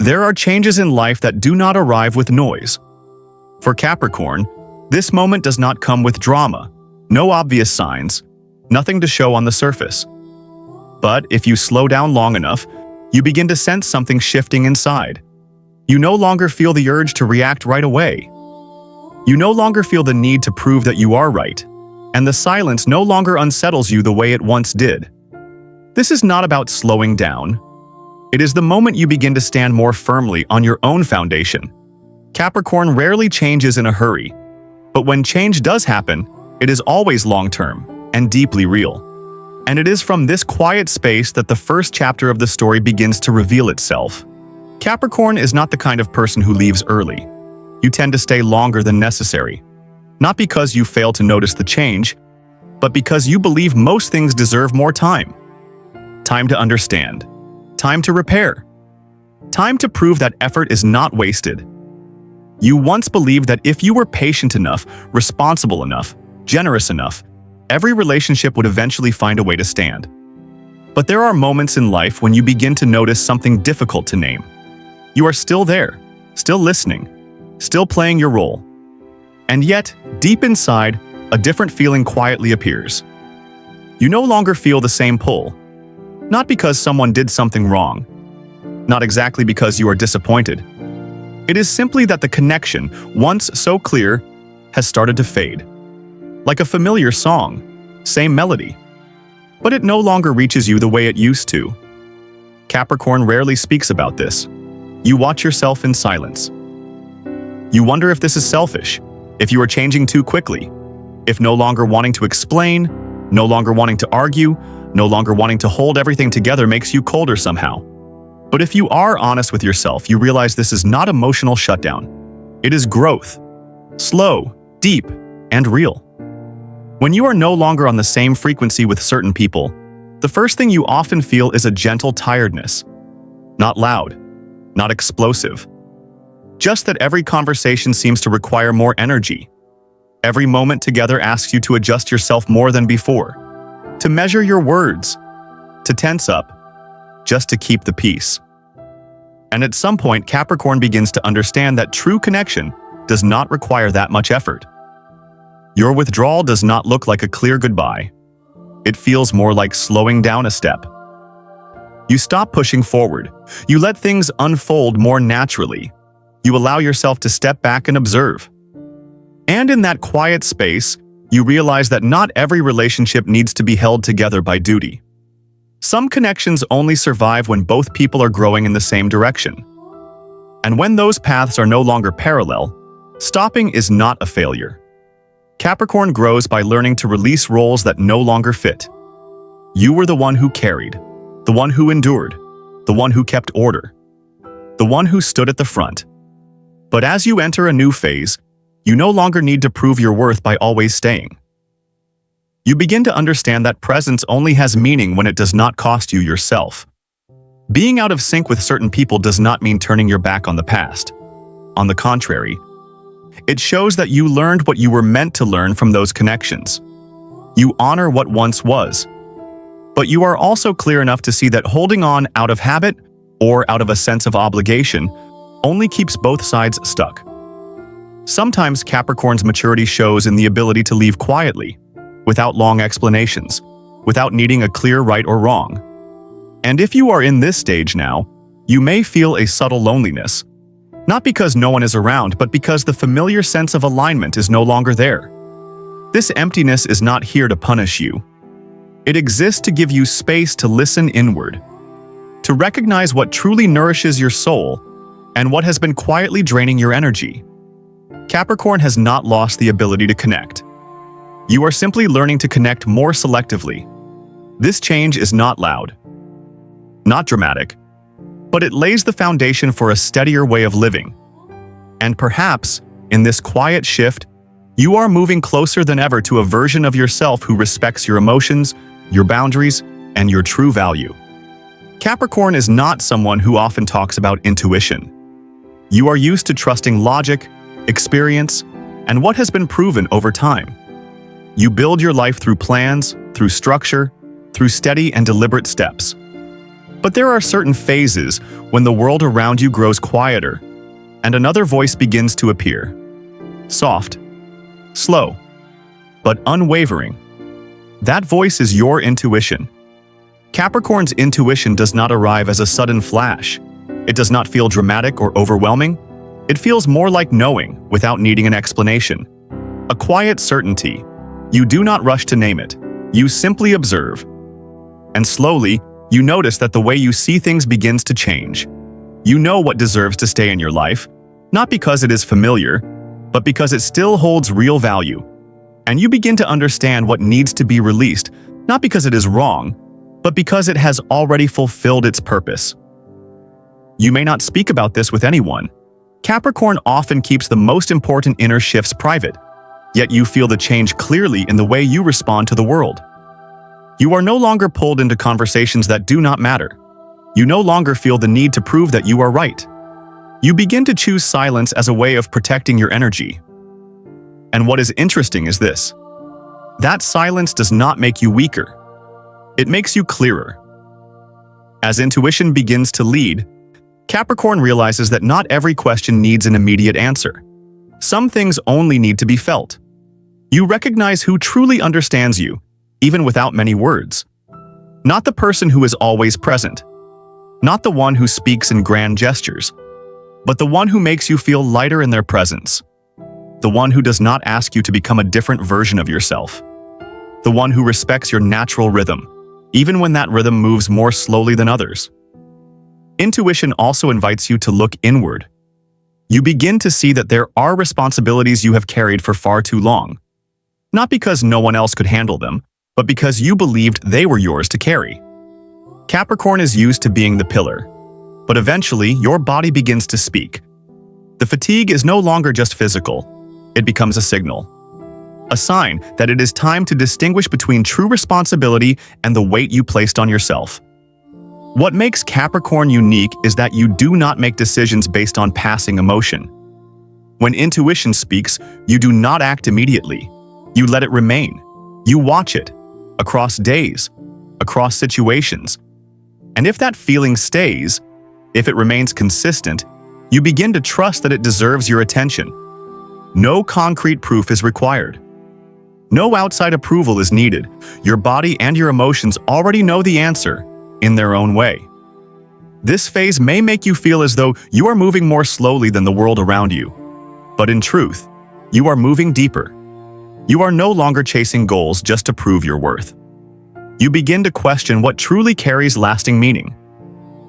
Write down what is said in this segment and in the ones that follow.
There are changes in life that do not arrive with noise. For Capricorn, this moment does not come with drama, no obvious signs, nothing to show on the surface. But if you slow down long enough, you begin to sense something shifting inside. You no longer feel the urge to react right away. You no longer feel the need to prove that you are right, and the silence no longer unsettles you the way it once did. This is not about slowing down. It is the moment you begin to stand more firmly on your own foundation. Capricorn rarely changes in a hurry, but when change does happen, it is always long-term and deeply real. And it is from this quiet space that the first chapter of the story begins to reveal itself. Capricorn is not the kind of person who leaves early. You tend to stay longer than necessary. Not because you fail to notice the change, but because you believe most things deserve more time. Time to understand. Time to repair. Time to prove that effort is not wasted. You once believed that if you were patient enough, responsible enough, generous enough, every relationship would eventually find a way to stand. But there are moments in life when you begin to notice something difficult to name. You are still there, still listening, still playing your role. And yet, deep inside, a different feeling quietly appears. You no longer feel the same pull. Not because someone did something wrong. Not exactly because you are disappointed. It is simply that the connection, once so clear, has started to fade. Like a familiar song, same melody. But it no longer reaches you the way it used to. Capricorn rarely speaks about this. You watch yourself in silence. You wonder if this is selfish, if you are changing too quickly, if no longer wanting to explain, no longer wanting to argue, no longer wanting to hold everything together makes you colder somehow. But if you are honest with yourself, you realize this is not emotional shutdown. It is growth. Slow, deep, and real. When you are no longer on the same frequency with certain people, the first thing you often feel is a gentle tiredness. Not loud, not explosive. Just that every conversation seems to require more energy. Every moment together asks you to adjust yourself more than before. To measure your words, to tense up, just to keep the peace. And at some point, Capricorn begins to understand that true connection does not require that much effort. Your withdrawal does not look like a clear goodbye. It feels more like slowing down a step. You stop pushing forward. You let things unfold more naturally. You allow yourself to step back and observe. And in that quiet space, you realize that not every relationship needs to be held together by duty. Some connections only survive when both people are growing in the same direction. And when those paths are no longer parallel, stopping is not a failure. Capricorn grows by learning to release roles that no longer fit. You were the one who carried, the one who endured, the one who kept order, the one who stood at the front. But as you enter a new phase, you no longer need to prove your worth by always staying. You begin to understand that presence only has meaning when it does not cost you yourself. Being out of sync with certain people does not mean turning your back on the past. On the contrary, it shows that you learned what you were meant to learn from those connections. You honor what once was. But you are also clear enough to see that holding on out of habit or out of a sense of obligation only keeps both sides stuck. Sometimes Capricorn's maturity shows in the ability to leave quietly, without long explanations, without needing a clear right or wrong. And if you are in this stage now, you may feel a subtle loneliness, not because no one is around, but because the familiar sense of alignment is no longer there. This emptiness is not here to punish you. It exists to give you space to listen inward, to recognize what truly nourishes your soul and what has been quietly draining your energy. Capricorn has not lost the ability to connect. You are simply learning to connect more selectively. This change is not loud, not dramatic, but it lays the foundation for a steadier way of living. And perhaps, in this quiet shift, you are moving closer than ever to a version of yourself who respects your emotions, your boundaries, and your true value. Capricorn is not someone who often talks about intuition. You are used to trusting logic, experience, and what has been proven over time. You build your life through plans, through structure, through steady and deliberate steps. But there are certain phases when the world around you grows quieter, and another voice begins to appear. Soft, slow, but unwavering. That voice is your intuition. Capricorn's intuition does not arrive as a sudden flash. It does not feel dramatic or overwhelming. It feels more like knowing without needing an explanation. A quiet certainty. You do not rush to name it. You simply observe. And slowly, you notice that the way you see things begins to change. You know what deserves to stay in your life, not because it is familiar, but because it still holds real value. And you begin to understand what needs to be released, not because it is wrong, but because it has already fulfilled its purpose. You may not speak about this with anyone. Capricorn often keeps the most important inner shifts private, yet you feel the change clearly in the way you respond to the world. You are no longer pulled into conversations that do not matter. You no longer feel the need to prove that you are right. You begin to choose silence as a way of protecting your energy. And what is interesting is this: that silence does not make you weaker. It makes you clearer. As intuition begins to lead, Capricorn realizes that not every question needs an immediate answer. Some things only need to be felt. You recognize who truly understands you, even without many words. Not the person who is always present. Not the one who speaks in grand gestures, but the one who makes you feel lighter in their presence. The one who does not ask you to become a different version of yourself. The one who respects your natural rhythm, even when that rhythm moves more slowly than others. Intuition also invites you to look inward. You begin to see that there are responsibilities you have carried for far too long. Not because no one else could handle them, but because you believed they were yours to carry. Capricorn is used to being the pillar, but eventually your body begins to speak. The fatigue is no longer just physical, it becomes a signal. A sign that it is time to distinguish between true responsibility and the weight you placed on yourself. What makes Capricorn unique is that you do not make decisions based on passing emotion. When intuition speaks, you do not act immediately. You let it remain. You watch it, across days, across situations. And if that feeling stays, if it remains consistent, you begin to trust that it deserves your attention. No concrete proof is required. No outside approval is needed. Your body and your emotions already know the answer in their own way. This phase may make you feel as though you are moving more slowly than the world around you. But in truth, you are moving deeper. You are no longer chasing goals just to prove your worth. You begin to question what truly carries lasting meaning.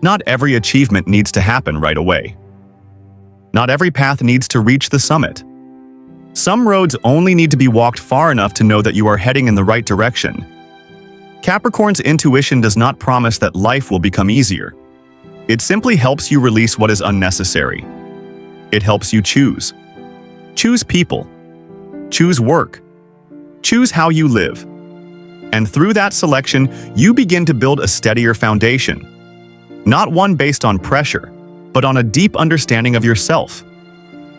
Not every achievement needs to happen right away. Not every path needs to reach the summit. Some roads only need to be walked far enough to know that you are heading in the right direction. Capricorn's intuition does not promise that life will become easier. It simply helps you release what is unnecessary. It helps you choose. Choose people. Choose work. Choose how you live. And through that selection, you begin to build a steadier foundation. Not one based on pressure, but on a deep understanding of yourself.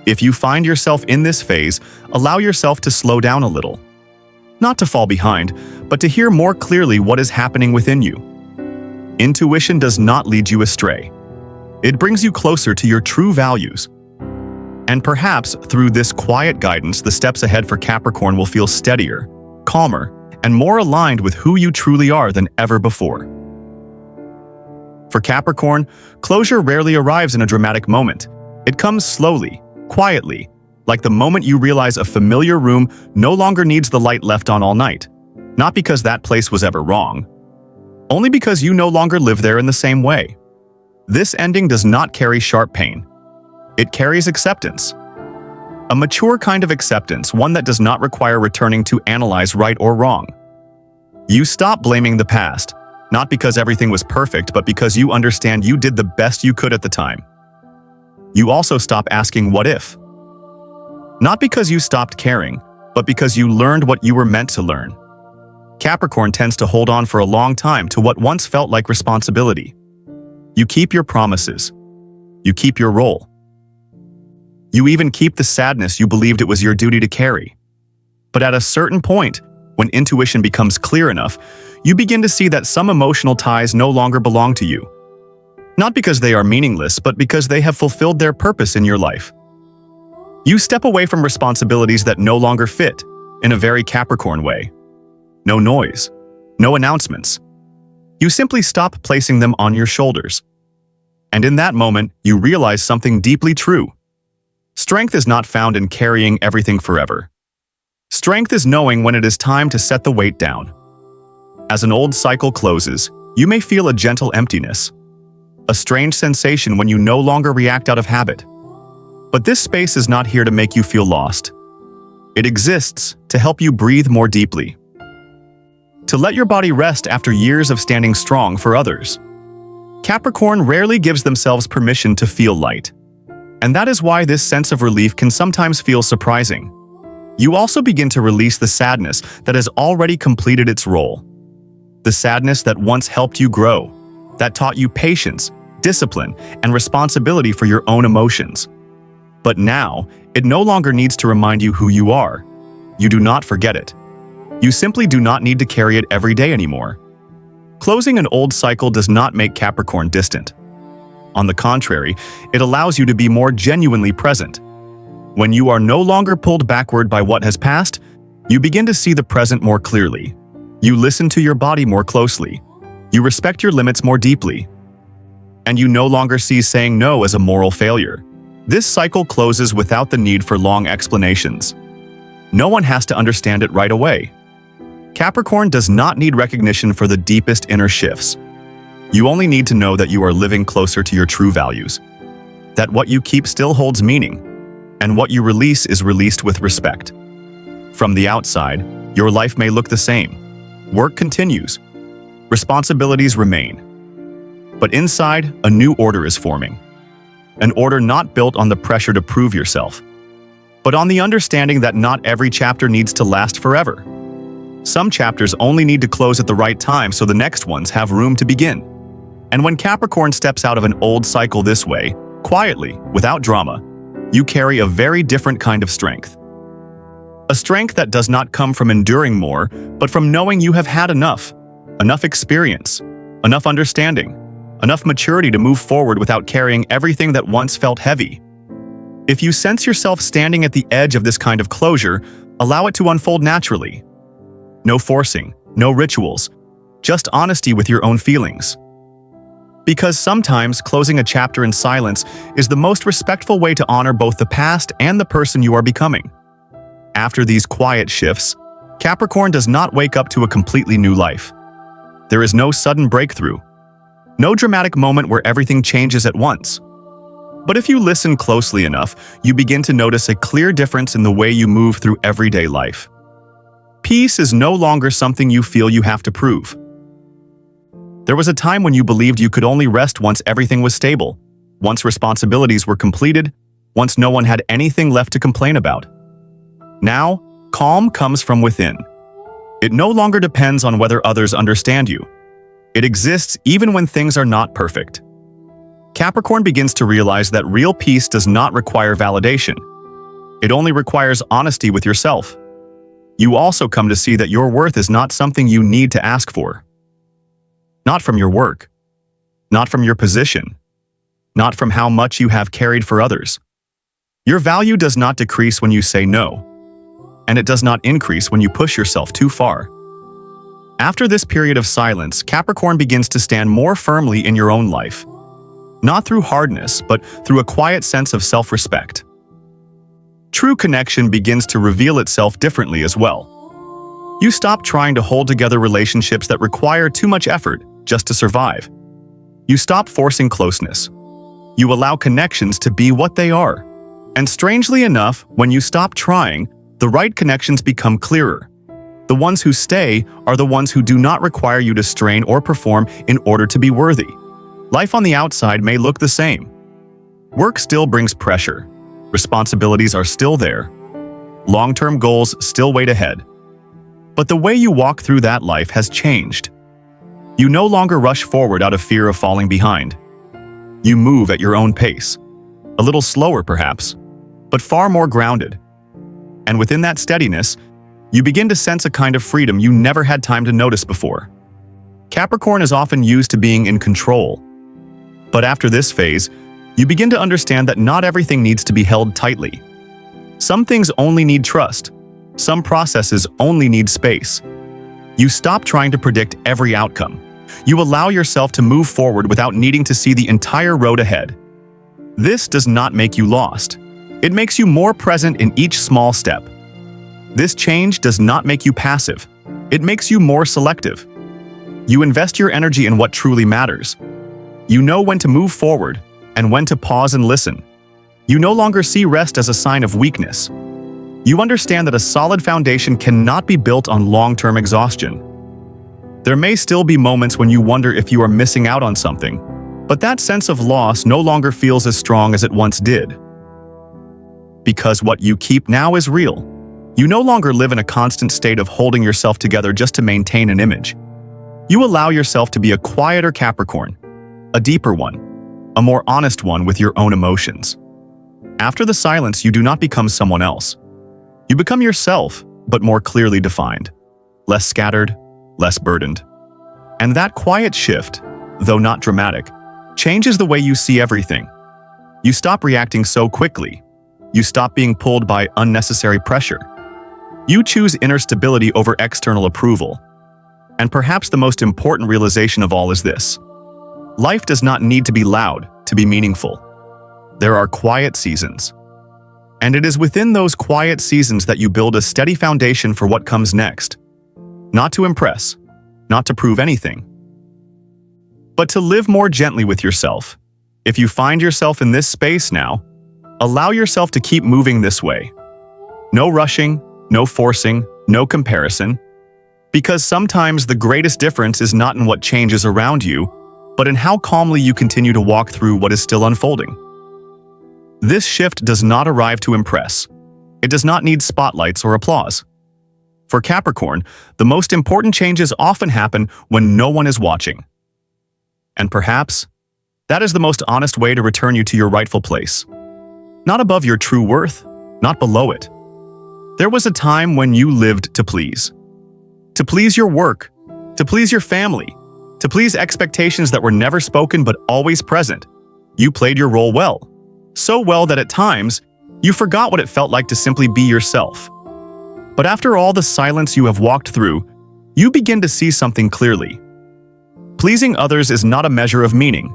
If you find yourself in this phase, allow yourself to slow down a little. Not to fall behind, but to hear more clearly what is happening within you. Intuition does not lead you astray. It brings you closer to your true values. And perhaps through this quiet guidance, the steps ahead for Capricorn will feel steadier, calmer, and more aligned with who you truly are than ever before. For Capricorn, closure rarely arrives in a dramatic moment. It comes slowly, quietly, like the moment you realize a familiar room no longer needs the light left on all night. Not because that place was ever wrong, only because you no longer live there in the same way. This ending does not carry sharp pain. It carries acceptance. A mature kind of acceptance, one that does not require returning to analyze right or wrong. You stop blaming the past, not because everything was perfect, but because you understand you did the best you could at the time. You also stop asking what if. Not because you stopped caring, but because you learned what you were meant to learn. Capricorn tends to hold on for a long time to what once felt like responsibility. You keep your promises. You keep your role. You even keep the sadness you believed it was your duty to carry. But at a certain point, when intuition becomes clear enough, you begin to see that some emotional ties no longer belong to you. Not because they are meaningless, but because they have fulfilled their purpose in your life. You step away from responsibilities that no longer fit, in a very Capricorn way. No noise, no announcements. You simply stop placing them on your shoulders. And in that moment, you realize something deeply true. Strength is not found in carrying everything forever. Strength is knowing when it is time to set the weight down. As an old cycle closes, you may feel a gentle emptiness, a strange sensation when you no longer react out of habit. But this space is not here to make you feel lost. It exists to help you breathe more deeply, to let your body rest after years of standing strong for others. Capricorn rarely gives themselves permission to feel light, and that is why this sense of relief can sometimes feel surprising. You also begin to release the sadness that has already completed its role. The sadness that once helped you grow, that taught you patience, discipline, and responsibility for your own emotions. But now, it no longer needs to remind you who you are. You do not forget it. You simply do not need to carry it every day anymore. Closing an old cycle does not make Capricorn distant. On the contrary, it allows you to be more genuinely present. When you are no longer pulled backward by what has passed, you begin to see the present more clearly. You listen to your body more closely. You respect your limits more deeply. And you no longer see saying no as a moral failure. This cycle closes without the need for long explanations. No one has to understand it right away. Capricorn does not need recognition for the deepest inner shifts. You only need to know that you are living closer to your true values, that what you keep still holds meaning, and what you release is released with respect. From the outside, your life may look the same. Work continues. Responsibilities remain. But inside, a new order is forming. An order not built on the pressure to prove yourself, but on the understanding that not every chapter needs to last forever. Some chapters only need to close at the right time so the next ones have room to begin. And when Capricorn steps out of an old cycle this way, quietly, without drama, you carry a very different kind of strength. A strength that does not come from enduring more, but from knowing you have had enough experience, enough understanding, enough maturity to move forward without carrying everything that once felt heavy. If you sense yourself standing at the edge of this kind of closure, allow it to unfold naturally. No forcing, no rituals, just honesty with your own feelings. Because sometimes closing a chapter in silence is the most respectful way to honor both the past and the person you are becoming. After these quiet shifts, Capricorn does not wake up to a completely new life. There is no sudden breakthrough, no dramatic moment where everything changes at once. But if you listen closely enough, you begin to notice a clear difference in the way you move through everyday life. Peace is no longer something you feel you have to prove. There was a time when you believed you could only rest once everything was stable, once responsibilities were completed, once no one had anything left to complain about. Now, calm comes from within. It no longer depends on whether others understand you. It exists even when things are not perfect. Capricorn begins to realize that real peace does not require validation. It only requires honesty with yourself. You also come to see that your worth is not something you need to ask for. Not from your work, not from your position, not from how much you have carried for others. Your value does not decrease when you say no, and it does not increase when you push yourself too far. After this period of silence, Capricorn begins to stand more firmly in your own life, not through hardness, but through a quiet sense of self-respect. True connection begins to reveal itself differently as well. You stop trying to hold together relationships that require too much effort just to survive. You stop forcing closeness. You allow connections to be what they are. And strangely enough, when you stop trying, the right connections become clearer. The ones who stay are the ones who do not require you to strain or perform in order to be worthy. Life on the outside may look the same. Work still brings pressure. Responsibilities are still there. Long-term goals still wait ahead. But the way you walk through that life has changed. You no longer rush forward out of fear of falling behind. You move at your own pace. A little slower perhaps, but far more grounded. And within that steadiness, you begin to sense a kind of freedom you never had time to notice before. Capricorn is often used to being in control. But after this phase, you begin to understand that not everything needs to be held tightly. Some things only need trust. Some processes only need space. You stop trying to predict every outcome. You allow yourself to move forward without needing to see the entire road ahead. This does not make you lost. It makes you more present in each small step. This change does not make you passive. It makes you more selective. You invest your energy in what truly matters. You know when to move forward and when to pause and listen. You no longer see rest as a sign of weakness. You understand that a solid foundation cannot be built on long-term exhaustion. There may still be moments when you wonder if you are missing out on something, but that sense of loss no longer feels as strong as it once did. Because what you keep now is real. You no longer live in a constant state of holding yourself together just to maintain an image. You allow yourself to be a quieter Capricorn, a deeper one, a more honest one with your own emotions. After the silence, you do not become someone else. You become yourself, but more clearly defined, less scattered, less burdened. And that quiet shift, though not dramatic, changes the way you see everything. You stop reacting so quickly. You stop being pulled by unnecessary pressure. You choose inner stability over external approval. And perhaps the most important realization of all is this: life does not need to be loud to be meaningful. There are quiet seasons. And it is within those quiet seasons that you build a steady foundation for what comes next. Not to impress, not to prove anything, but to live more gently with yourself. If you find yourself in this space now, allow yourself to keep moving this way. No rushing, no forcing, no comparison. Because sometimes the greatest difference is not in what changes around you, but in how calmly you continue to walk through what is still unfolding. This shift does not arrive to impress. It does not need spotlights or applause. For Capricorn, the most important changes often happen when no one is watching. And perhaps, that is the most honest way to return you to your rightful place. Not above your true worth, not below it. There was a time when you lived to please. To please your work, to please your family, to please expectations that were never spoken but always present. You played your role well. So well that at times, you forgot what it felt like to simply be yourself. But after all the silence you have walked through, you begin to see something clearly. Pleasing others is not a measure of meaning.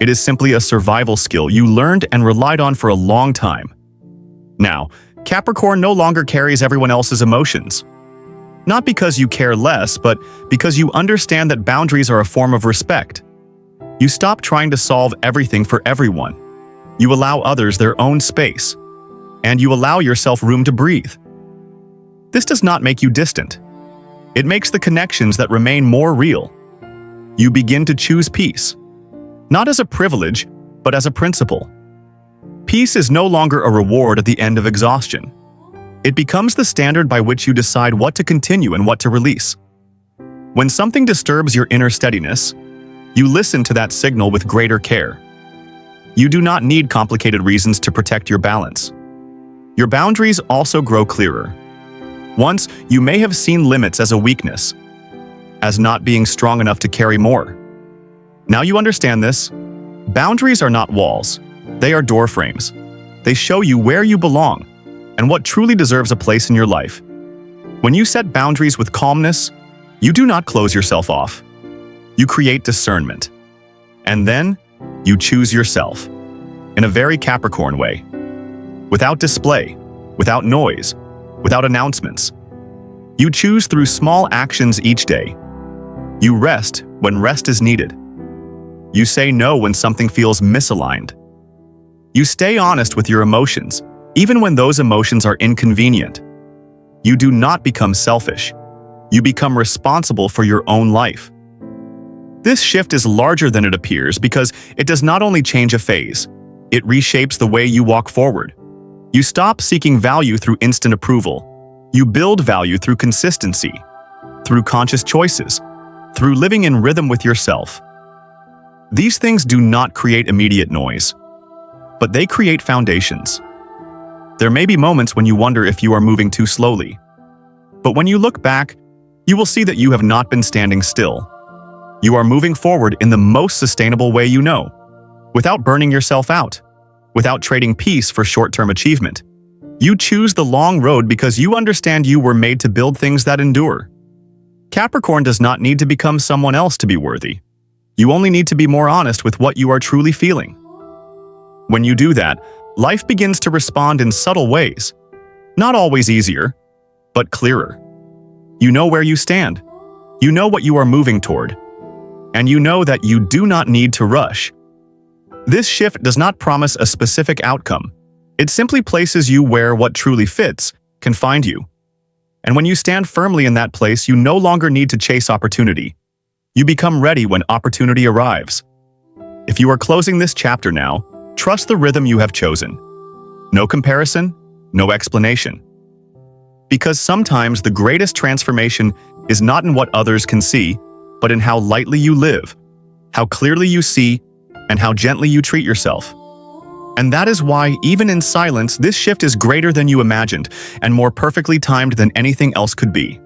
It is simply a survival skill you learned and relied on for a long time. Now, Capricorn no longer carries everyone else's emotions. Not because you care less, but because you understand that boundaries are a form of respect. You stop trying to solve everything for everyone. You allow others their own space, and you allow yourself room to breathe. This does not make you distant. It makes the connections that remain more real. You begin to choose peace, not as a privilege, but as a principle. Peace is no longer a reward at the end of exhaustion. It becomes the standard by which you decide what to continue and what to release. When something disturbs your inner steadiness, you listen to that signal with greater care. You do not need complicated reasons to protect your balance. Your boundaries also grow clearer. Once, you may have seen limits as a weakness, as not being strong enough to carry more. Now you understand this. Boundaries are not walls. They are door frames. They show you where you belong and what truly deserves a place in your life. When you set boundaries with calmness, you do not close yourself off. You create discernment. And then, you choose yourself, in a very Capricorn way. Without display, without noise, without announcements. You choose through small actions each day. You rest when rest is needed. You say no when something feels misaligned. You stay honest with your emotions, even when those emotions are inconvenient. You do not become selfish. You become responsible for your own life. This shift is larger than it appears because it does not only change a phase, it reshapes the way you walk forward. You stop seeking value through instant approval. You build value through consistency, through conscious choices, through living in rhythm with yourself. These things do not create immediate noise, but they create foundations. There may be moments when you wonder if you are moving too slowly, but when you look back, you will see that you have not been standing still. You are moving forward in the most sustainable way you know, without burning yourself out, without trading peace for short-term achievement. You choose the long road because you understand you were made to build things that endure. Capricorn does not need to become someone else to be worthy. You only need to be more honest with what you are truly feeling. When you do that, life begins to respond in subtle ways. Not always easier, but clearer. You know where you stand. You know what you are moving toward. And you know that you do not need to rush. This shift does not promise a specific outcome. It simply places you where what truly fits can find you. And when you stand firmly in that place, you no longer need to chase opportunity. You become ready when opportunity arrives. If you are closing this chapter now, trust the rhythm you have chosen. No comparison, no explanation. Because sometimes the greatest transformation is not in what others can see, but in how lightly you live, how clearly you see, and how gently you treat yourself. And that is why, even in silence, this shift is greater than you imagined and more perfectly timed than anything else could be.